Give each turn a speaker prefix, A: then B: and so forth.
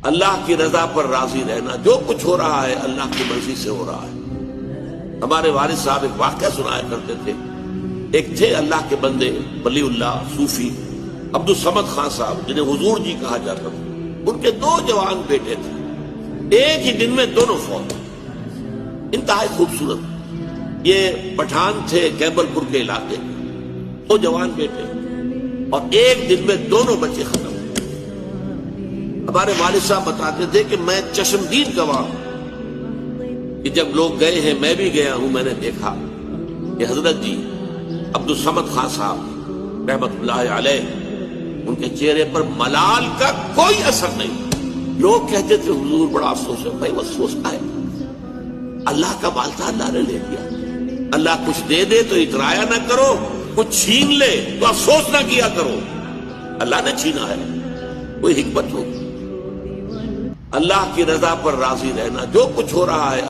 A: اللہ کی رضا پر راضی رہنا، جو کچھ ہو رہا ہے اللہ کی مرضی سے ہو رہا ہے۔ ہمارے والد صاحب ایک واقعہ سنایا کرتے تھے، ایک تھے اللہ کے بندے ولی اللہ صوفی عبدالصمد خان صاحب، جنہیں حضور جی کہا جاتا تھا۔ ان کے 2 جوان بیٹے تھے، ایک ہی دن میں دونوں فوت، انتہائی خوبصورت۔ یہ پٹھان تھے کیبل پور کے علاقے، 2 جوان بیٹے، اور ایک دن میں دونوں بچے ختم۔ ہمارے والد صاحب بتاتے تھے کہ میں چشمدید گواہ ہوں کہ جب لوگ گئے ہیں، میں بھی گیا ہوں، میں نے دیکھا کہ حضرت جی عبدالصمد خان صاحب رحمت اللہ علیہ، ان کے چہرے پر ملال کا کوئی اثر نہیں۔ لوگ کہتے تھے حضور بڑا افسوس ہے۔ بھائی وہ افسوس کا ہے، اللہ کا مال تھا، اللہ نے لے لیا۔ اللہ کچھ دے دے تو اترایا نہ کرو، کچھ چھین لے تو افسوس نہ کیا کرو۔ اللہ نے چھینا ہے، کوئی حکمت ہو۔ اللہ کی رضا پر راضی رہنا، جو کچھ ہو رہا ہے